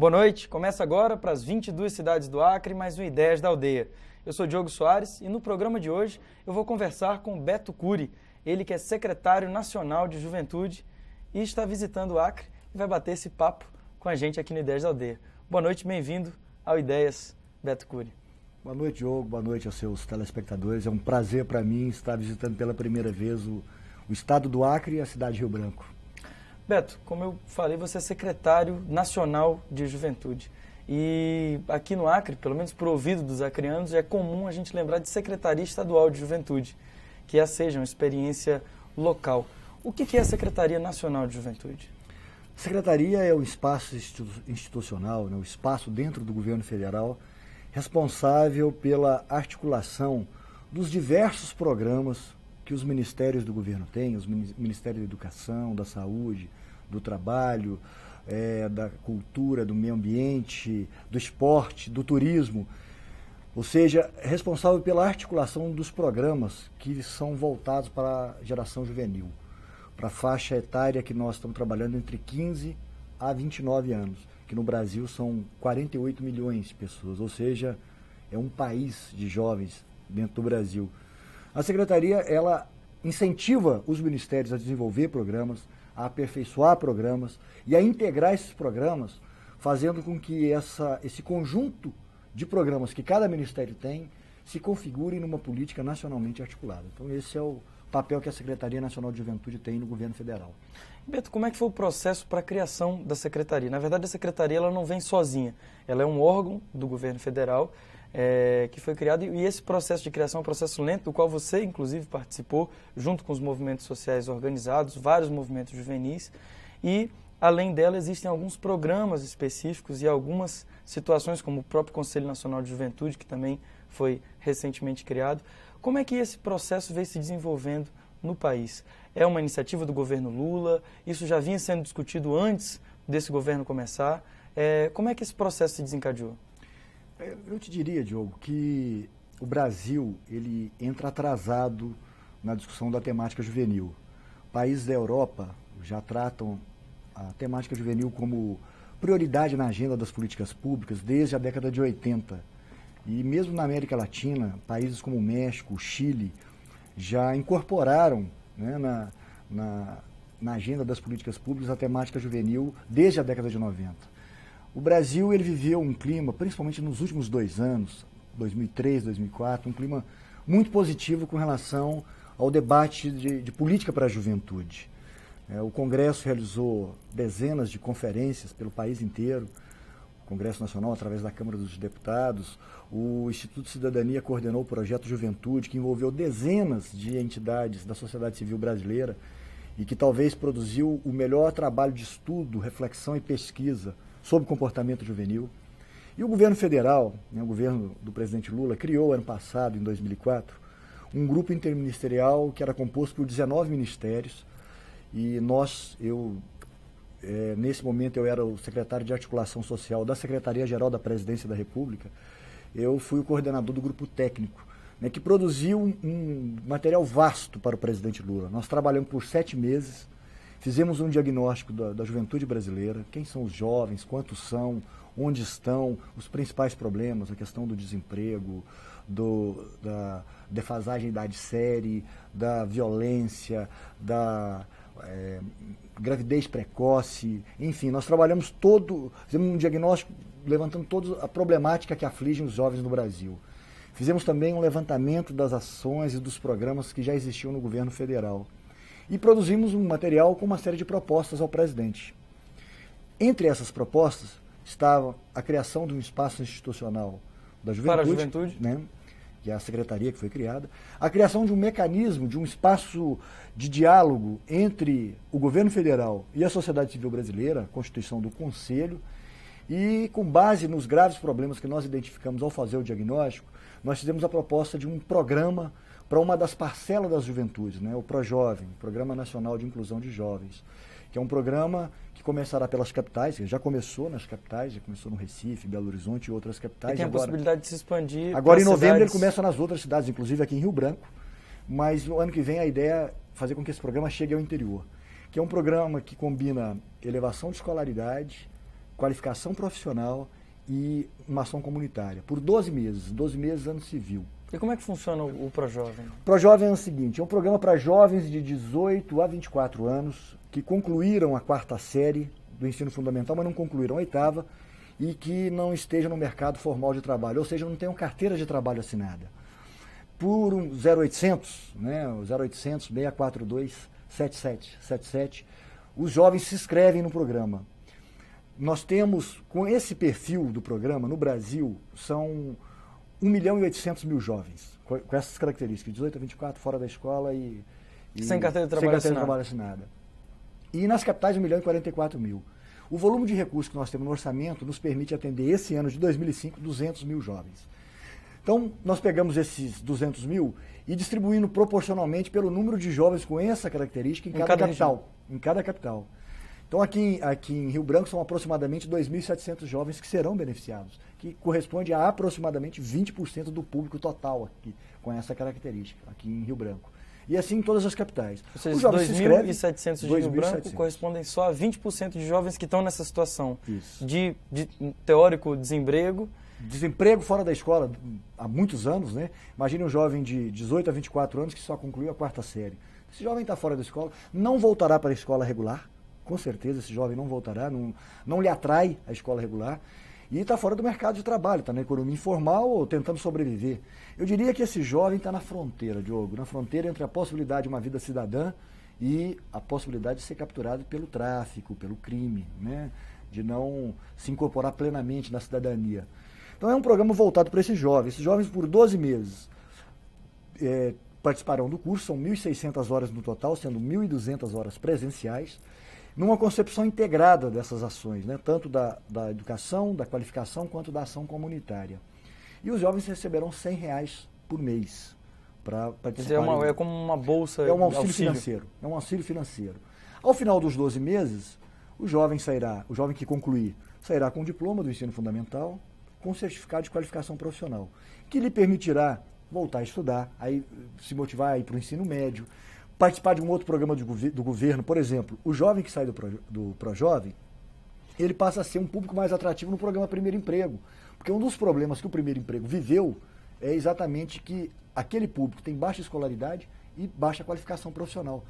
Boa noite, começa agora para as 22 cidades do Acre, mais um Ideias da Aldeia. Eu sou Diogo Soares e no programa de hoje eu vou conversar com Beto Cury, ele que é secretário nacional de Juventude e está visitando o Acre e vai bater esse papo com a gente aqui no Ideias da Aldeia. Boa noite, bem-vindo ao Ideias, Beto Cury. Boa noite, Diogo, boa noite aos seus telespectadores. É um prazer para mim estar visitando pela primeira vez o estado do Acre e a cidade de Rio Branco. Beto, como eu falei, você é secretário nacional de Juventude. E aqui no Acre, pelo menos por ouvido dos acreanos, é comum a gente lembrar de Secretaria Estadual de Juventude, que seja uma experiência local. O que é a Secretaria Nacional de Juventude? A Secretaria é o espaço institucional, o espaço dentro do governo federal responsável pela articulação dos diversos programas que os ministérios do governo têm, os ministérios da Educação, da Saúde, do Trabalho, da Cultura, do Meio Ambiente, do Esporte, do Turismo. Ou seja, é responsável pela articulação dos programas que são voltados para a geração juvenil, para a faixa etária que nós estamos trabalhando entre 15 a 29 anos, que no Brasil são 48 milhões de pessoas, ou seja, é um país de jovens dentro do Brasil. A Secretaria, ela incentiva os ministérios a desenvolver programas, a aperfeiçoar programas e a integrar esses programas, fazendo com que esse conjunto de programas que cada ministério tem se configure numa política nacionalmente articulada. Então esse é o papel que a Secretaria Nacional de Juventude tem no governo federal. Beto, como é que foi o processo para a criação da Secretaria? Na verdade, a Secretaria ela não vem sozinha, ela é um órgão do governo federal que foi criado, e esse processo de criação é um processo lento, do qual você, inclusive, participou, junto com os movimentos sociais organizados, vários movimentos juvenis, e, além dela, existem alguns programas específicos e algumas situações, como o próprio Conselho Nacional de Juventude, que também foi recentemente criado. Como é que esse processo veio se desenvolvendo no país? É uma iniciativa do governo Lula? Isso já vinha sendo discutido antes desse governo começar? Como é que esse processo se desencadeou? Eu te diria, Diogo, que o Brasil ele entra atrasado na discussão da temática juvenil. Países da Europa já tratam a temática juvenil como prioridade na agenda das políticas públicas desde a década de 80. E mesmo na América Latina, países como o México, o Chile, já incorporaram, né, na agenda das políticas públicas a temática juvenil desde a década de 90. O Brasil ele viveu um clima, principalmente nos últimos 2 anos, 2003, 2004, um clima muito positivo com relação ao debate de política para a juventude. O Congresso realizou dezenas de conferências pelo país inteiro, o Congresso Nacional, através da Câmara dos Deputados, o Instituto Cidadania coordenou o projeto Juventude, que envolveu dezenas de entidades da sociedade civil brasileira e que talvez produziu o melhor trabalho de estudo, reflexão e pesquisa sobre comportamento juvenil. E o governo federal, o governo do presidente Lula, criou ano passado, em 2004, um grupo interministerial que era composto por 19 ministérios e nesse momento eu era o secretário de articulação social da Secretaria-Geral da Presidência da República. Eu fui o coordenador do grupo técnico, que produziu um material vasto para o presidente Lula. Nós trabalhamos por 7 meses, fizemos um diagnóstico da juventude brasileira, quem são os jovens, quantos são, onde estão, os principais problemas, a questão do desemprego, da defasagem da idade-série, da violência, da gravidez precoce, enfim, nós trabalhamos fizemos um diagnóstico levantando toda a problemática que aflige os jovens no Brasil. Fizemos também um levantamento das ações e dos programas que já existiam no governo federal. E produzimos um material com uma série de propostas ao presidente. Entre essas propostas estava a criação de um espaço institucional da juventude, para a juventude, que é a secretaria que foi criada, a criação de um mecanismo, de um espaço de diálogo entre o governo federal e a sociedade civil brasileira, a constituição do Conselho, e com base nos graves problemas que nós identificamos ao fazer o diagnóstico, nós fizemos a proposta de um programa para uma das parcelas das juventudes, o ProJovem, Programa Nacional de Inclusão de Jovens, que é um programa que começará pelas capitais, já começou nas capitais, já começou no Recife, Belo Horizonte e outras capitais. E tem a possibilidade de se expandir. Agora em novembro ele começa nas outras cidades, inclusive aqui em Rio Branco, mas no ano que vem a ideia é fazer com que esse programa chegue ao interior, que é um programa que combina elevação de escolaridade, qualificação profissional e uma ação comunitária, por 12 meses ano civil. E como é que funciona o ProJovem? O ProJovem é o seguinte, é um programa para jovens de 18 a 24 anos que concluíram a 4ª série do ensino fundamental, mas não concluíram a 8ª e que não estejam no mercado formal de trabalho, ou seja, não tenham carteira de trabalho assinada. Por um 0800, né, o 0800 642 7777, os jovens se inscrevem no programa. Nós temos, com esse perfil do programa, no Brasil, são 1.800.000 jovens, com essas características, 18 a 24, fora da escola e sem carteira de trabalho assinada. E nas capitais, 1.044.000. O volume de recursos que nós temos no orçamento nos permite atender esse ano de 2005, 200.000 jovens. Então, nós pegamos esses 200.000 e distribuindo proporcionalmente pelo número de jovens com essa característica em cada capital. Então, aqui em Rio Branco, são aproximadamente 2.700 jovens que serão beneficiados, que corresponde a aproximadamente 20% do público total aqui, com essa característica, aqui em Rio Branco. E assim em todas as capitais. Ou seja, 2.700 de Rio Branco correspondem só a 20% de jovens que estão nessa situação. Isso. De teórico desemprego. Desemprego fora da escola há muitos anos, né? Imagine um jovem de 18 a 24 anos que só concluiu a 4ª série. Esse jovem está fora da escola, não voltará para a escola regular, com certeza esse jovem não voltará, não lhe atrai a escola regular, e está fora do mercado de trabalho, está na economia informal ou tentando sobreviver. Eu diria que esse jovem está na fronteira, Diogo, na fronteira entre a possibilidade de uma vida cidadã e a possibilidade de ser capturado pelo tráfico, pelo crime, né? De não se incorporar plenamente na cidadania. Então é um programa voltado para esses jovens. Esses jovens, por 12 meses, participarão do curso, são 1.600 horas no total, sendo 1.200 horas presenciais, numa concepção integrada dessas ações, né? Tanto da educação, da qualificação, quanto da ação comunitária. E os jovens receberão R$100 por mês para participar. Quer dizer, é como uma bolsa. É um auxílio financeiro. É um auxílio financeiro. Ao final dos 12 meses, o jovem que concluir, sairá com o diploma do ensino fundamental, com certificado de qualificação profissional, que lhe permitirá voltar a estudar, aí se motivar a ir para o ensino médio, participar de um outro programa do governo. Por exemplo, o jovem que sai do ProJovem, ele passa a ser um público mais atrativo no programa Primeiro Emprego, porque um dos problemas que o Primeiro Emprego viveu é exatamente que aquele público tem baixa escolaridade e baixa qualificação profissional.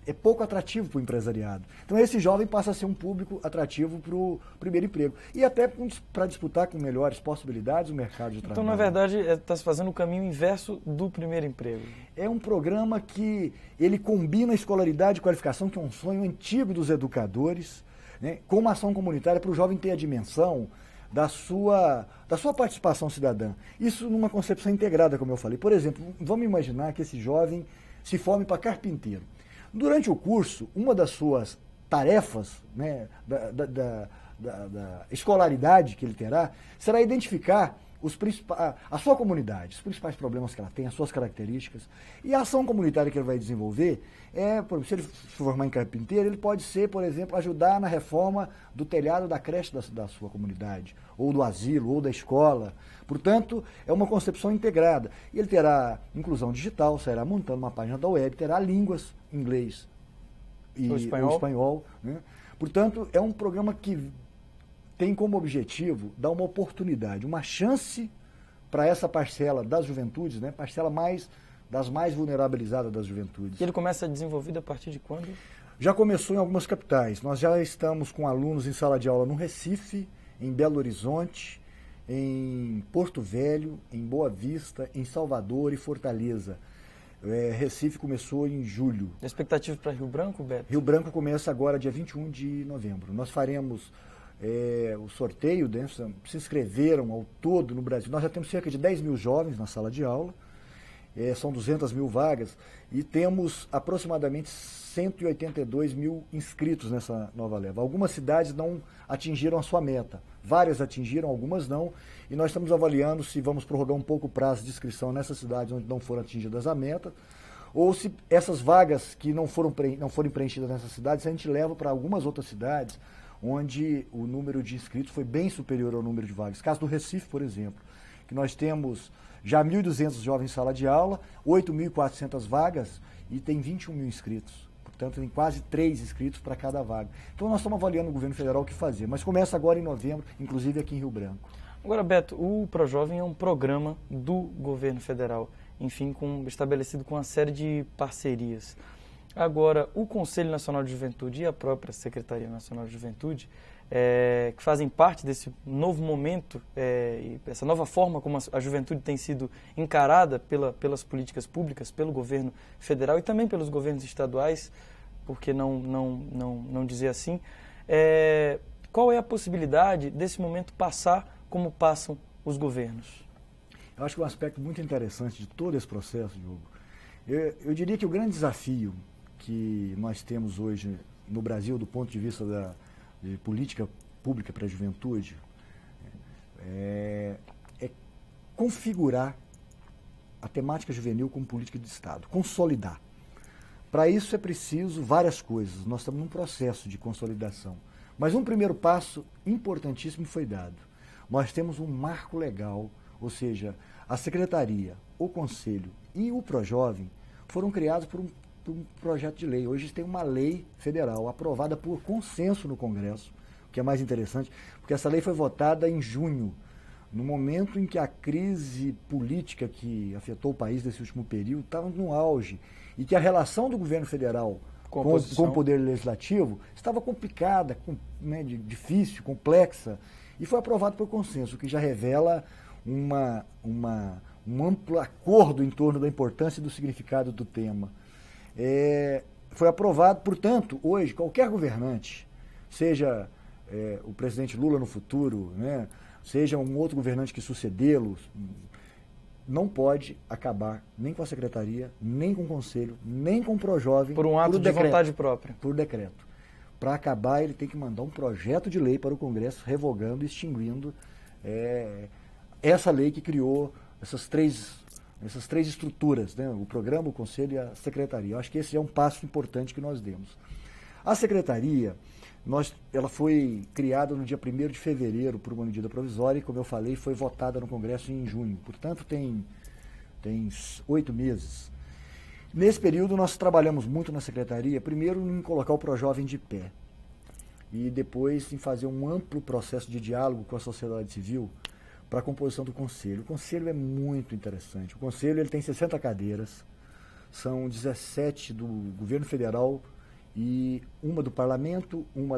É pouco atrativo para o empresariado. Então esse jovem passa a ser um público atrativo para o primeiro emprego. E até para disputar com melhores possibilidades o mercado de trabalho. Então, na verdade, está se fazendo o caminho inverso do primeiro emprego. É um programa que ele combina a escolaridade e qualificação, que é um sonho antigo dos educadores, né, com uma ação comunitária para o jovem ter a dimensão da sua participação cidadã. Isso numa concepção integrada, como eu falei. Por exemplo, vamos imaginar que esse jovem se forme para carpinteiro. Durante o curso, uma das suas tarefas, né, da escolaridade que ele terá, será identificar a sua comunidade, os principais problemas que ela tem, as suas características. E a ação comunitária que ele vai desenvolver por exemplo, se ele se formar em carpinteiro, ele pode ser, por exemplo, ajudar na reforma do telhado da creche da sua comunidade, ou do asilo, ou da escola. Portanto, é uma concepção integrada. E ele terá inclusão digital, sairá montando uma página da web, terá línguas, inglês e o espanhol, né? Portanto, é um programa que tem como objetivo dar uma oportunidade, uma chance para essa parcela das juventudes, né? Parcela das mais vulnerabilizadas das juventudes. E ele começa a ser desenvolvido a partir de quando? Já começou em algumas capitais. Nós já estamos com alunos em sala de aula no Recife, em Belo Horizonte, em Porto Velho, em Boa Vista, em Salvador e Fortaleza. Recife começou em julho. A expectativa para Rio Branco, Beto? Rio Branco começa agora dia 21 de novembro. Nós faremos o sorteio, né? Se inscreveram ao todo no Brasil. Nós já temos cerca de 10 mil jovens na sala de aula. São 200 mil vagas e temos aproximadamente 182 mil inscritos nessa nova leva. Algumas cidades não atingiram a sua meta, várias atingiram, algumas não, e nós estamos avaliando se vamos prorrogar um pouco o prazo de inscrição nessas cidades onde não foram atingidas a meta, ou se essas vagas que não forem preenchidas nessas cidades, a gente leva para algumas outras cidades onde o número de inscritos foi bem superior ao número de vagas. Caso do Recife, por exemplo, que nós temos já 1.200 jovens em sala de aula, 8.400 vagas e tem 21 mil inscritos. Portanto, tem quase 3 inscritos para cada vaga. Então, nós estamos avaliando no governo federal o que fazer. Mas começa agora em novembro, inclusive aqui em Rio Branco. Agora, Beto, o ProJovem é um programa do governo federal, enfim, estabelecido com uma série de parcerias. Agora, o Conselho Nacional de Juventude e a própria Secretaria Nacional de Juventude, que fazem parte desse novo momento, essa nova forma como a juventude tem sido encarada pelas políticas públicas, pelo governo federal e também pelos governos estaduais, por que não dizer assim, qual é a possibilidade desse momento passar como passam os governos? Eu acho que um aspecto muito interessante de todo esse processo, Diogo, eu diria que o grande desafio que nós temos hoje no Brasil, do ponto de vista de política pública para a juventude, é configurar a temática juvenil como política de Estado, consolidar. Para isso é preciso várias coisas, nós estamos num processo de consolidação. Mas um primeiro passo importantíssimo foi dado. Nós temos um marco legal, ou seja, a Secretaria, o Conselho e o ProJovem foram criados por um projeto de lei. Hoje tem uma lei federal aprovada por consenso no Congresso, o que é mais interessante, porque essa lei foi votada em junho, no momento em que a crise política que afetou o país nesse último período estava no auge e que a relação do governo federal com o poder legislativo estava complicada, difícil, complexa, e foi aprovado por consenso, o que já revela um amplo acordo em torno da importância e do significado do tema. Foi aprovado, portanto, hoje, qualquer governante, seja o presidente Lula no futuro, né, seja um outro governante que sucedê-lo, não pode acabar nem com a Secretaria, nem com o Conselho, nem com o ProJovem. Por um ato de vontade própria. Por decreto. Para acabar, ele tem que mandar um projeto de lei para o Congresso, revogando e extinguindo essa lei que criou essas três estruturas, né? O programa, o Conselho e a Secretaria. Eu acho que esse é um passo importante que nós demos. A Secretaria, ela foi criada no dia 1º de fevereiro por uma medida provisória e, como eu falei, foi votada no Congresso em junho. Portanto, tem 8 meses. Nesse período, nós trabalhamos muito na Secretaria, primeiro em colocar o ProJovem de pé e depois em fazer um amplo processo de diálogo com a sociedade civil para a composição do Conselho. O Conselho é muito interessante. O Conselho ele tem 60 cadeiras, são 17 do governo federal e uma do Parlamento, uma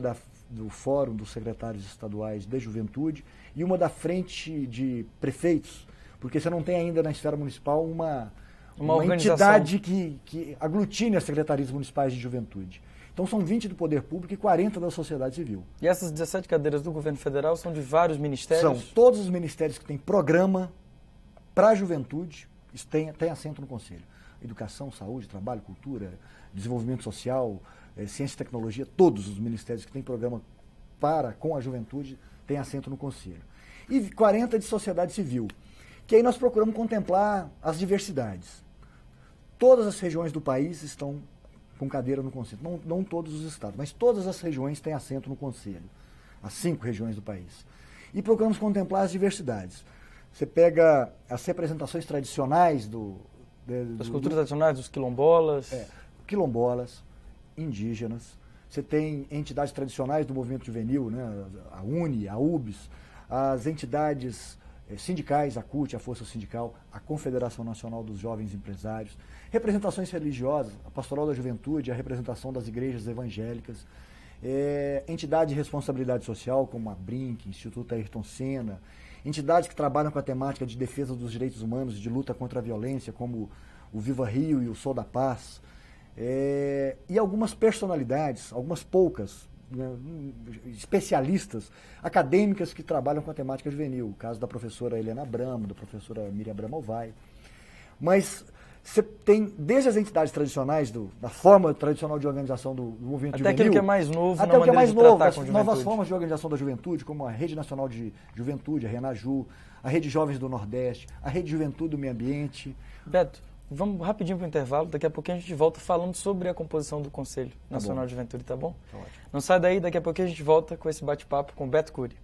do Fórum dos Secretários Estaduais de Juventude e uma da Frente de Prefeitos, porque você não tem ainda na esfera municipal uma entidade que aglutine as secretarias municipais de juventude. Então são 20 do poder público e 40 da sociedade civil. E essas 17 cadeiras do governo federal são de vários ministérios? São todos os ministérios que têm programa para a juventude, têm assento no Conselho. Educação, saúde, trabalho, cultura, desenvolvimento social, ciência e tecnologia, todos os ministérios que têm programa com a juventude têm assento no Conselho. E 40 de sociedade civil, que aí nós procuramos contemplar as diversidades. Todas as regiões do país estão com cadeira no Conselho. Não todos os estados, mas todas as regiões têm assento no Conselho. As 5 regiões do país. E procuramos contemplar as diversidades. Você pega as representações tradicionais das culturas tradicionais, dos quilombolas. Quilombolas, indígenas. Você tem entidades tradicionais do movimento juvenil, né? A UNE, a UBS, as entidades sindicais, a CUT, a Força Sindical, a Confederação Nacional dos Jovens Empresários, representações religiosas, a Pastoral da Juventude, a representação das igrejas evangélicas, entidade de responsabilidade social, como a BRINC, Instituto Ayrton Senna, entidades que trabalham com a temática de defesa dos direitos humanos e de luta contra a violência, como o Viva Rio e o Sol da Paz, e algumas personalidades, algumas poucas, né, especialistas, acadêmicas que trabalham com a temática juvenil, o caso da professora Helena Abramo, da professora Miriam Abramo Alvai. Mas você tem, desde as entidades tradicionais, da forma tradicional de organização do movimento juvenil... Até aquilo que é mais novo, até o que é mais novo, as novas formas de organização da juventude, como a Rede Nacional de Juventude, a RENAJU, a Rede Jovens do Nordeste, a Rede Juventude do Meio Ambiente. Beto, vamos rapidinho para o intervalo, daqui a pouquinho a gente volta falando sobre a composição do Conselho Nacional de Juventude, tá bom? Tá ótimo. Não sai daí, daqui a pouquinho a gente volta com esse bate-papo com Beto Cury.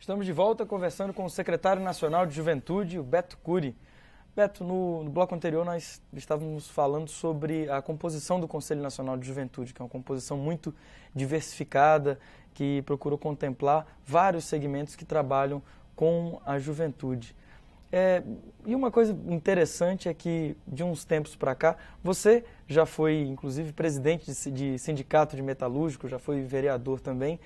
Estamos de volta conversando com o secretário nacional de Juventude, o Beto Cury. Beto, no bloco anterior nós estávamos falando sobre a composição do Conselho Nacional de Juventude, que é uma composição muito diversificada, que procurou contemplar vários segmentos que trabalham com a juventude. E uma coisa interessante é que, de uns tempos para cá, você já foi, inclusive, presidente de sindicato de metalúrgico, já foi vereador também,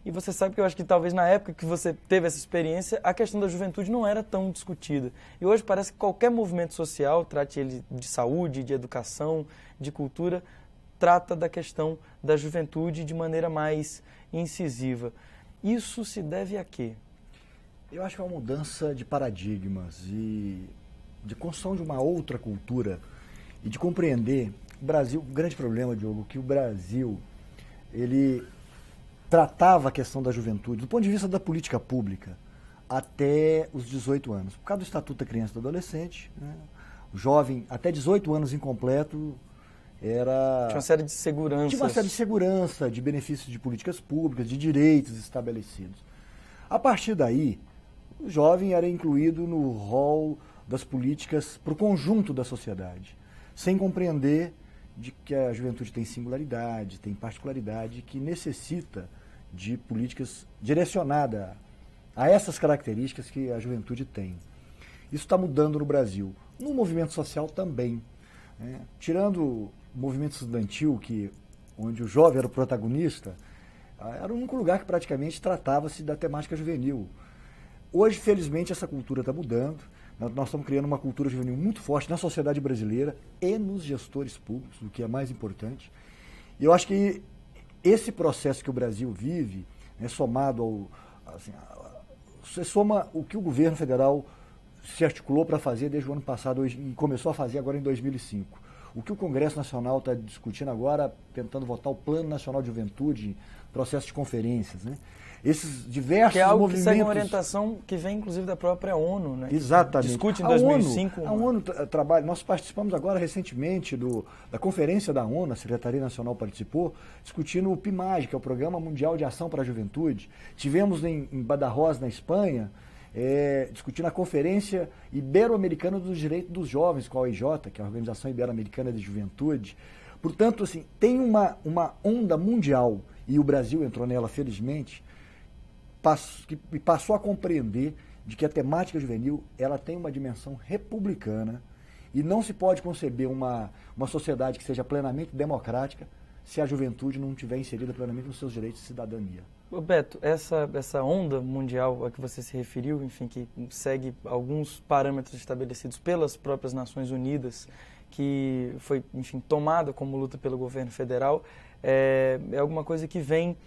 e você sabe que eu acho que talvez na época que você teve essa experiência, a questão da juventude não era tão discutida. E hoje parece que qualquer movimento social, trate ele de saúde, de educação, de cultura, trata da questão da juventude de maneira mais incisiva. Isso se deve a quê? Eu acho que é uma mudança de paradigmas e de construção de uma outra cultura e de compreender o Brasil. O grande problema, Diogo, que o Brasil, ele tratava a questão da juventude do ponto de vista da política pública até os 18 anos. Por causa do Estatuto da Criança e do Adolescente, né? O jovem até 18 anos incompleto era... Tinha uma série de seguranças. Tinha uma série de segurança, de benefícios de políticas públicas, de direitos estabelecidos. A partir daí, o jovem era incluído no rol das políticas para o conjunto da sociedade, sem compreender de que a juventude tem singularidade, tem particularidade, que necessita de políticas direcionadas a essas características que a juventude tem. Isso está mudando no Brasil. No movimento social também. Né? Tirando o movimento estudantil, onde o jovem era o protagonista, era o único lugar que praticamente tratava-se da temática juvenil. Hoje, felizmente, essa cultura está mudando. Nós estamos criando uma cultura juvenil muito forte na sociedade brasileira e nos gestores públicos, o que é mais importante. E eu acho que esse processo que o Brasil vive, né, somado ao... Assim, você soma o que o governo federal se articulou para fazer desde o ano passado e começou a fazer agora em 2005. O que o Congresso Nacional está discutindo agora, tentando votar o Plano Nacional de Juventude, processo de conferências, né? Esses diversos que é algo movimentos... que segue uma orientação que vem, inclusive, da própria ONU, né? Exatamente. Discute em 2005. A ONU trabalha... Nós participamos agora, recentemente, da conferência da ONU, a Secretaria Nacional participou, discutindo o PIMAG, que é o Programa Mundial de Ação para a Juventude. Tivemos em Badajoz, na Espanha, discutindo a Conferência Ibero-Americana dos Direitos dos Jovens, com a OIJ, que é a Organização Ibero-Americana de Juventude. Portanto, assim, tem uma onda mundial, e o Brasil entrou nela, felizmente, que passou a compreender de que a temática juvenil ela tem uma dimensão republicana e não se pode conceber uma sociedade que seja plenamente democrática se a juventude não estiver inserida plenamente nos seus direitos de cidadania. Beto, essa onda mundial a que você se referiu, enfim, que segue alguns parâmetros estabelecidos pelas próprias Nações Unidas, que foi, enfim, tomada como luta pelo governo federal, é alguma coisa que vem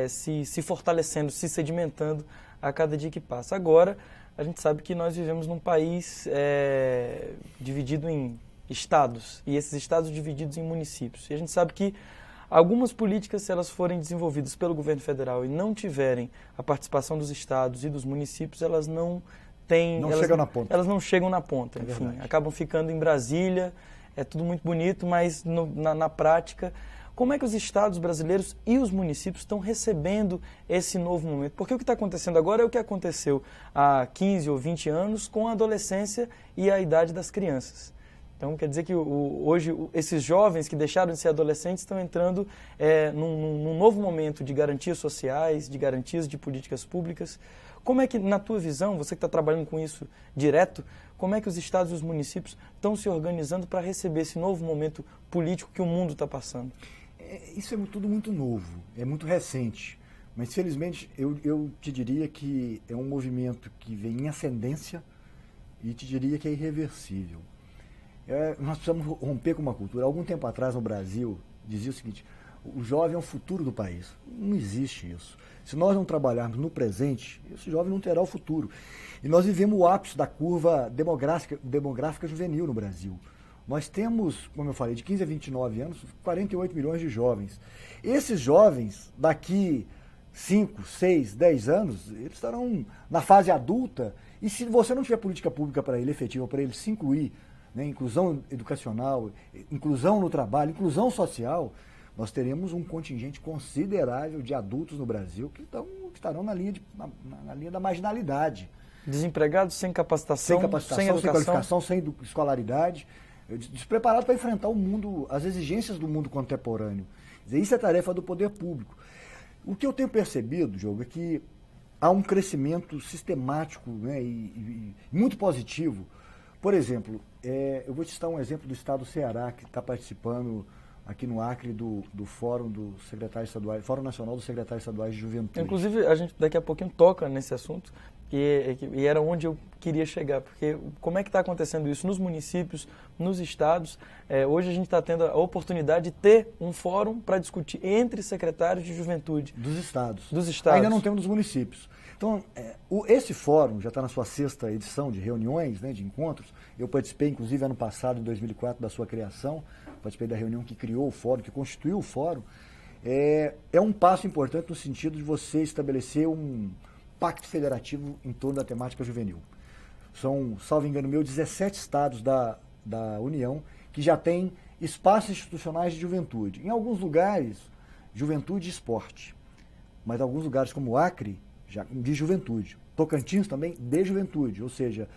se fortalecendo, se sedimentando a cada dia que passa. Agora, a gente sabe que nós vivemos num país dividido em estados, e esses estados divididos em municípios. E a gente sabe que algumas políticas, se elas forem desenvolvidas pelo governo federal e não tiverem a participação dos estados e dos municípios, elas não têm... chegam na ponta. Elas não chegam na ponta, enfim. Acabam ficando em Brasília, é tudo muito bonito, mas na prática... Como é que os estados brasileiros e os municípios estão recebendo esse novo momento? Porque o que está acontecendo agora é o que aconteceu há 15 ou 20 anos com a adolescência e a idade das crianças. Então, quer dizer que hoje esses jovens que deixaram de ser adolescentes estão entrando num novo momento de garantias sociais, de garantias de políticas públicas. Como é que, na tua visão, você que está trabalhando com isso direto, como é que os estados e os municípios estão se organizando para receber esse novo momento político que o mundo está passando? Isso é tudo muito novo, é muito recente, mas felizmente eu te diria que é um movimento que vem em ascendência e te diria que é irreversível. Nós precisamos romper com uma cultura. Há algum tempo atrás no Brasil dizia o seguinte: o jovem é o futuro do país. Não existe isso. Se nós não trabalharmos no presente, esse jovem não terá o futuro. E nós vivemos o ápice da curva demográfica juvenil no Brasil. Nós temos, como eu falei, de 15 a 29 anos, 48 milhões de jovens. Esses jovens, daqui 5, 6, 10 anos, eles estarão na fase adulta, e se você não tiver política pública para ele, efetiva, para ele se incluir, né, inclusão educacional, inclusão no trabalho, inclusão social, nós teremos um contingente considerável de adultos no Brasil que estão estarão na linha da marginalidade. Desempregados, sem capacitação, sem educação, qualificação, sem escolaridade, despreparados para enfrentar o mundo, as exigências do mundo contemporâneo. Quer dizer, isso é tarefa do poder público. O que eu tenho percebido, Diogo, é que há um crescimento sistemático, né, e muito positivo. Por exemplo, eu vou te citar um exemplo do estado do Ceará, que está participando aqui no Acre do Fórum do Secretário Estadual, Fórum Nacional dos Secretários Estaduais de Juventude. Inclusive, a gente daqui a pouquinho toca nesse assunto, e era onde eu queria chegar, porque como é que está acontecendo isso nos municípios, nos estados? Hoje a gente está tendo a oportunidade de ter um fórum para discutir entre secretários de juventude. Dos estados. Ainda não temos dos municípios. Então, esse fórum já está na sua 6ª edição de reuniões, né, de encontros. Eu participei, inclusive, ano passado, em 2004, da sua criação. Participei da reunião que criou o fórum, que constituiu o fórum. É um passo importante no sentido de você estabelecer um pacto federativo em torno da temática juvenil. São, salvo engano meu, 17 estados da União que já têm espaços institucionais de juventude. Em alguns lugares, juventude e esporte. Mas em alguns lugares, como o Acre, já de juventude. Tocantins também, de juventude. Ou seja,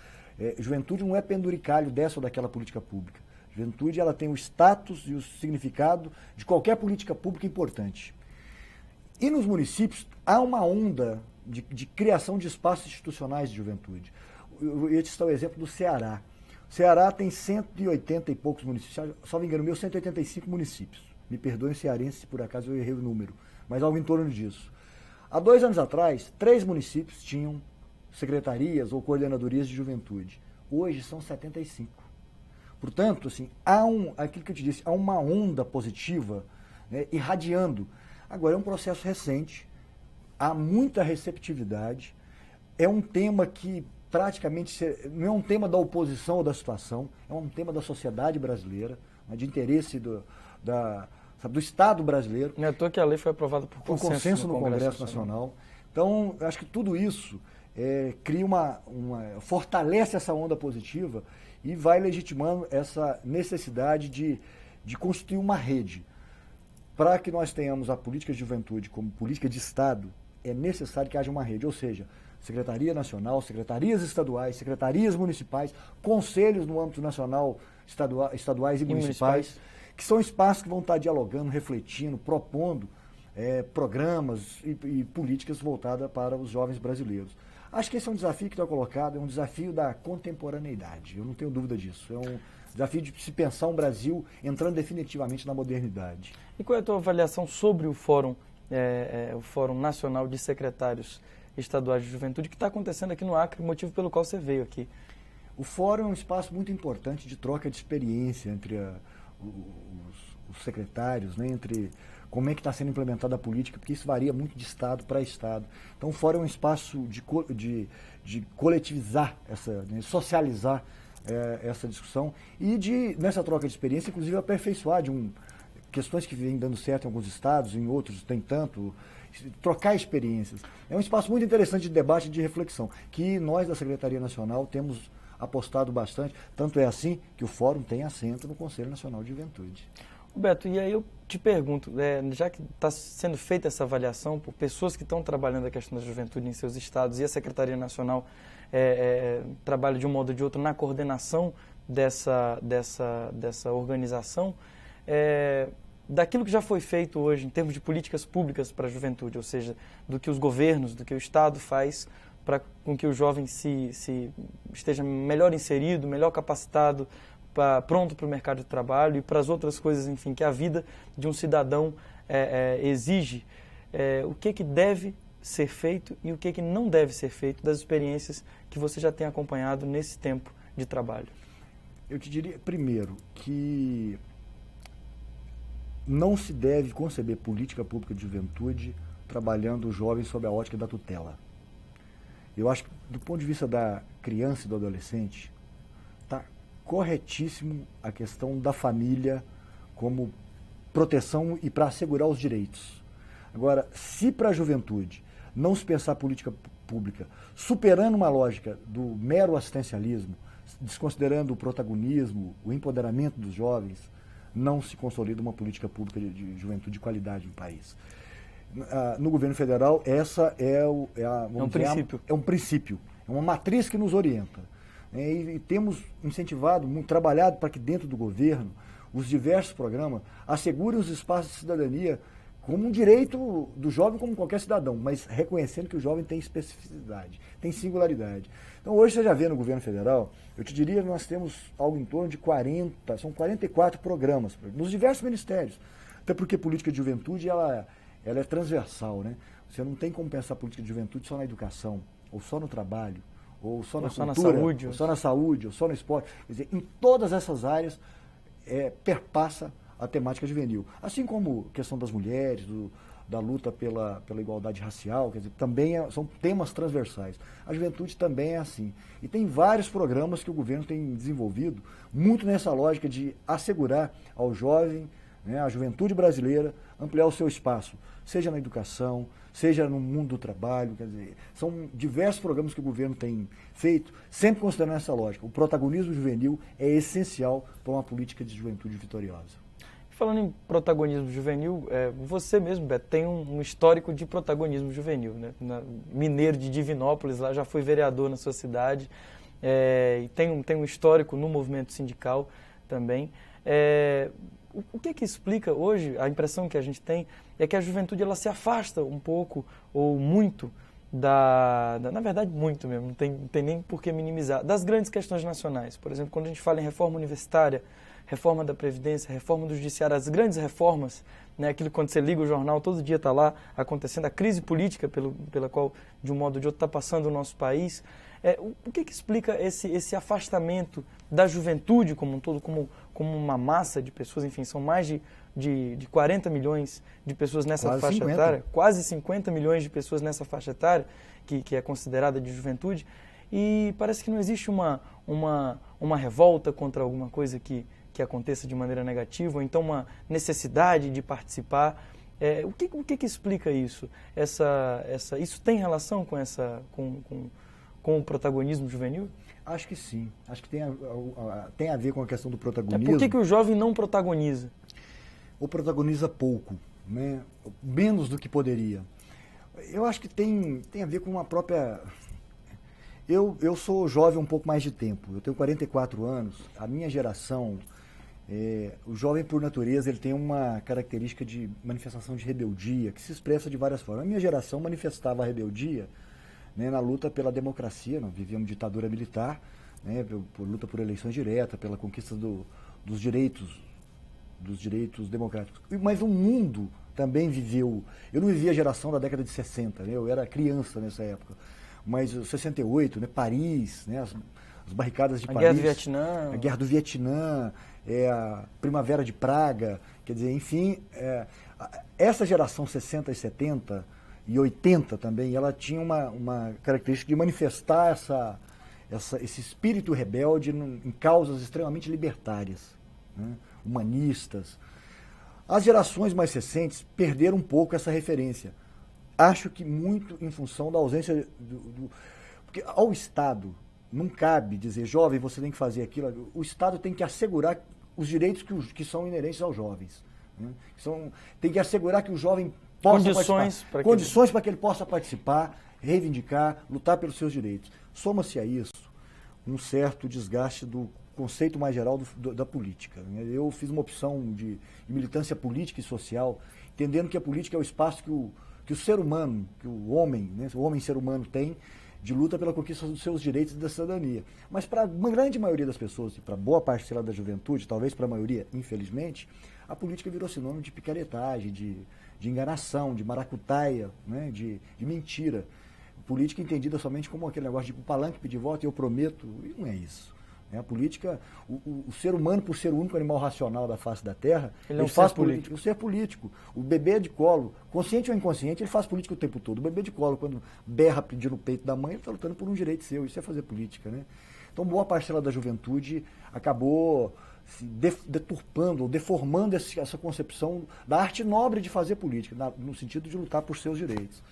juventude não é penduricalho dessa ou daquela política pública. Juventude, ela tem o status e o significado de qualquer política pública importante. E nos municípios, há uma onda de criação de espaços institucionais de juventude. Eu ia te citar o exemplo do Ceará. O Ceará tem 180 e poucos municípios, só me engano, 185 municípios. Me perdoem cearenses se por acaso eu errei o número, mas algo em torno disso. Há 2 anos atrás, 3 municípios tinham secretarias ou coordenadorias de juventude. Hoje são 75. Portanto, assim, aquilo que eu te disse, há uma onda positiva, né, irradiando. Agora, é um processo recente, há muita receptividade, é um tema que praticamente não é um tema da oposição ou da situação, é um tema da sociedade brasileira, né, de interesse do Estado brasileiro. Não é à toa que a lei foi aprovada por consenso no Congresso Nacional. Então, eu acho que tudo isso cria fortalece essa onda positiva e vai legitimando essa necessidade de constituir uma rede. Para que nós tenhamos a política de juventude como política de Estado, é necessário que haja uma rede, ou seja, Secretaria Nacional, secretarias estaduais, secretarias municipais, conselhos no âmbito nacional, estaduais e municipais, que são espaços que vão estar dialogando, refletindo, propondo programas e políticas voltadas para os jovens brasileiros. Acho que esse é um desafio que está colocado, é um desafio da contemporaneidade, eu não tenho dúvida disso. É um desafio de se pensar um Brasil entrando definitivamente na modernidade. E qual é a tua avaliação sobre o Fórum Nacional de Secretários Estaduais de Juventude, que está acontecendo aqui no Acre, motivo pelo qual você veio aqui? O Fórum é um espaço muito importante de troca de experiência entre os secretários, né, entre como é que está sendo implementada a política, porque isso varia muito de Estado para Estado. Então, o Fórum é um espaço de coletivizar, socializar essa discussão e nessa troca de experiência, inclusive, aperfeiçoar questões que vêm dando certo em alguns estados, em outros tem tanto, trocar experiências. É um espaço muito interessante de debate e de reflexão, que nós da Secretaria Nacional temos apostado bastante, tanto é assim que o Fórum tem assento no Conselho Nacional de Juventude. Roberto, e aí eu te pergunto, já que está sendo feita essa avaliação por pessoas que estão trabalhando a questão da juventude em seus estados e a Secretaria Nacional trabalha de um modo ou de outro na coordenação dessa organização, daquilo que já foi feito hoje em termos de políticas públicas para a juventude, ou seja, do que os governos, do que o Estado faz para com que o jovem esteja melhor inserido, melhor capacitado, pronto para o mercado de trabalho e para as outras coisas, enfim, que a vida de um cidadão exige. O que deve ser feito e o que não deve ser feito das experiências que você já tem acompanhado nesse tempo de trabalho? Eu te diria, primeiro, que não se deve conceber política pública de juventude trabalhando os jovens sob a ótica da tutela. Eu acho que, do ponto de vista da criança e do adolescente, está corretíssimo a questão da família como proteção e para assegurar os direitos. Agora, se para a juventude não se pensar política pública superando uma lógica do mero assistencialismo, desconsiderando o protagonismo, o empoderamento dos jovens, não se consolida uma política pública de juventude de qualidade no país. no governo federal, essa princípio. É um princípio, é uma matriz que nos orienta. E temos incentivado, trabalhado para que dentro do governo, os diversos programas assegurem os espaços de cidadania como um direito do jovem, como qualquer cidadão, mas reconhecendo que o jovem tem especificidade, tem singularidade. Então, hoje você já vê no governo federal, eu te diria que nós temos algo em torno de 40, são 44 programas, nos diversos ministérios. Até porque política de juventude, ela é transversal, né? Você não tem como pensar política de juventude só na educação, ou só no trabalho, ou só na cultura, saúde, ou só na saúde, ou só no esporte. Quer dizer, em todas essas áreas, perpassa a temática juvenil. Assim como a questão das mulheres, da luta pela igualdade racial, quer dizer, também são temas transversais. A juventude também é assim. E tem vários programas que o governo tem desenvolvido, muito nessa lógica de assegurar ao jovem, né, à juventude brasileira, ampliar o seu espaço, seja na educação, seja no mundo do trabalho, quer dizer, são diversos programas que o governo tem feito, sempre considerando essa lógica. O protagonismo juvenil é essencial para uma política de juventude vitoriosa. Falando em protagonismo juvenil, você mesmo, Beto, tem um histórico de protagonismo juvenil, né? Mineiro de Divinópolis, lá já foi vereador na sua cidade, e tem um histórico no movimento sindical também. O que explica hoje, a impressão que a gente tem é que a juventude ela se afasta um pouco ou muito na verdade muito mesmo, não tem nem por que minimizar, das grandes questões nacionais. Por exemplo, quando a gente fala em reforma universitária, reforma da Previdência, reforma do Judiciário, as grandes reformas, né, aquilo que quando você liga o jornal, todo dia está lá acontecendo, a crise política pela qual, de um modo ou de outro, está passando o nosso país. O que explica esse afastamento da juventude como um todo, como uma massa de pessoas, enfim, são mais de 40 milhões de pessoas nessa quase faixa 50. etária, quase 50 milhões de pessoas nessa faixa etária, que é considerada de juventude, e parece que não existe uma revolta contra alguma coisa que aconteça de maneira negativa, ou então uma necessidade de participar. O que explica isso? Isso tem relação com o protagonismo juvenil? Acho que sim. Acho que tem a ver com a questão do protagonismo. Por que o jovem não protagoniza? Ou protagoniza pouco, né? Menos do que poderia. Eu acho que tem a ver com uma própria... Eu sou jovem um pouco mais de tempo. Eu tenho 44 anos. A minha geração... o jovem, por natureza, ele tem uma característica de manifestação de rebeldia, que se expressa de várias formas. A minha geração manifestava a rebeldia, né, na luta pela democracia, não vivíamos ditadura militar, né, por luta por eleições diretas, pela conquista dos direitos democráticos. Mas o mundo também viveu... Eu não vivia a geração da década de 60, né, eu era criança nessa época, mas 68, né, Paris, né, as barricadas de Paris... A Guerra do Vietnã... A Guerra do Vietnã... a Primavera de Praga, quer dizer, enfim, essa geração 60 e 70 e 80 também, ela tinha uma característica de manifestar esse espírito rebelde em causas extremamente libertárias, né, humanistas. As gerações mais recentes perderam um pouco essa referência. Acho que muito em função da ausência porque ao Estado não cabe dizer, jovem, você tem que fazer aquilo. O Estado tem que assegurar os direitos que são inerentes aos jovens, né? Tem que assegurar que o jovem possa participar. Condições para que ele possa participar, reivindicar, lutar pelos seus direitos. Soma-se a isso um certo desgaste do conceito mais geral da política, né? Eu fiz uma opção de militância política e social, entendendo que a política é o espaço que o ser humano, que o homem, né, o homem ser humano tem, de luta pela conquista dos seus direitos e da cidadania. Mas para a grande maioria das pessoas, e para boa parcela da juventude, talvez para a maioria, infelizmente, a política virou sinônimo de picaretagem, de enganação, de maracutaia, né, de mentira. Política entendida somente como aquele negócio de palanque, pedir voto e eu prometo, e não é isso. A política, o ser humano, por ser o único animal racional da face da Terra, ele faz política. O ser político, o bebê de colo, consciente ou inconsciente, ele faz política o tempo todo. O bebê de colo, quando berra pedindo o peito da mãe, ele está lutando por um direito seu. Isso é fazer política, né? Então, boa parcela da juventude acabou se deturpando ou deformando essa concepção da arte nobre de fazer política, no sentido de lutar por seus direitos.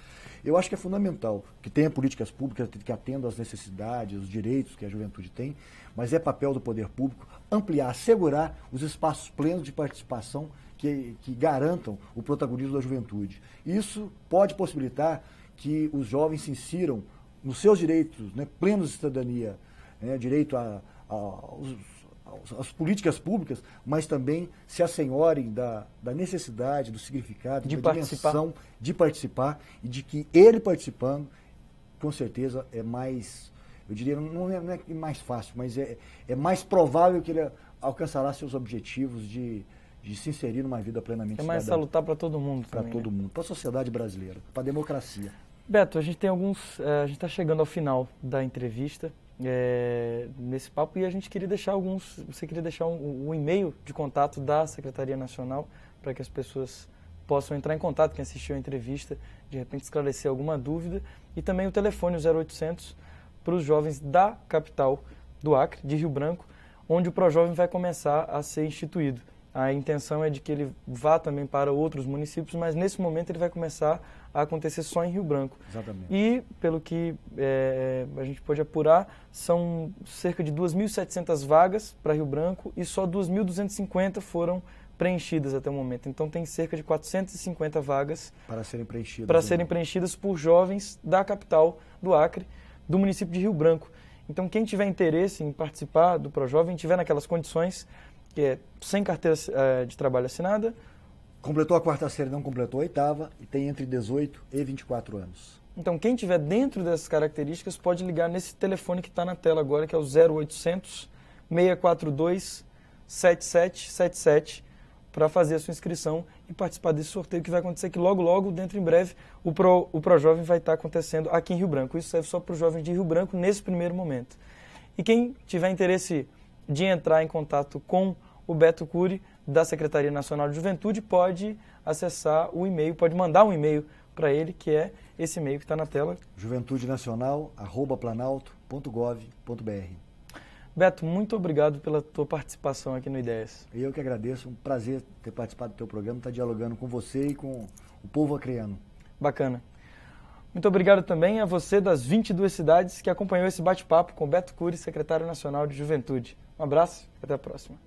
Eu acho que é fundamental que tenha políticas públicas que atendam às necessidades, os direitos que a juventude tem, mas é papel do poder público ampliar, assegurar os espaços plenos de participação que garantam o protagonismo da juventude. Isso pode possibilitar que os jovens se insiram nos seus direitos, né, plenos de cidadania, né, direito às políticas públicas, mas também se assenhorem da necessidade, do significado, da dimensão de participar, e de que ele participando, com certeza, é mais, eu diria, não é mais fácil, mas é mais provável que ele alcançará seus objetivos de se inserir numa vida plenamente cidadã. É mais salutar para todo mundo também. Para todo mundo, para a sociedade brasileira, para a democracia. Beto, a gente está chegando ao final da entrevista nesse papo, e a gente queria deixar você queria deixar um e-mail de contato da Secretaria Nacional para que as pessoas possam entrar em contato, quem assistiu a entrevista, de repente esclarecer alguma dúvida, e também o telefone, o 0800, para os jovens da capital do Acre, de Rio Branco, onde o ProJovem vai começar a ser instituído. A intenção é de que ele vá também para outros municípios, mas nesse momento ele vai começar a acontecer só em Rio Branco. Exatamente. E, pelo que a gente pôde apurar, são cerca de 2.700 vagas para Rio Branco e só 2.250 foram preenchidas até o momento. Então tem cerca de 450 vagas para serem preenchidas por jovens da capital do Acre, do município de Rio Branco. Então quem tiver interesse em participar do ProJovem, tiver naquelas condições, que é sem carteira de trabalho assinada. Completou a quarta série, não completou a oitava, e tem entre 18 e 24 anos. Então, quem tiver dentro dessas características pode ligar nesse telefone que está na tela agora, que é o 0800 642 7777, para fazer a sua inscrição e participar desse sorteio que vai acontecer, que logo, dentro em breve, o ProJovem vai estar acontecendo aqui em Rio Branco. Isso serve só para os jovens de Rio Branco nesse primeiro momento. E quem tiver interesse de entrar em contato com o Beto Cury, da Secretaria Nacional de Juventude, pode acessar o e-mail, pode mandar um e-mail para ele, que é esse e-mail que está na tela. juventudenacional@planalto.gov.br. Beto, muito obrigado pela tua participação aqui no Ideias. Eu que agradeço, um prazer ter participado do teu programa, estar dialogando com você e com o povo acreano. Bacana. Muito obrigado também a você das 22 cidades que acompanhou esse bate-papo com o Beto Cury, secretário nacional de Juventude. Um abraço e até a próxima.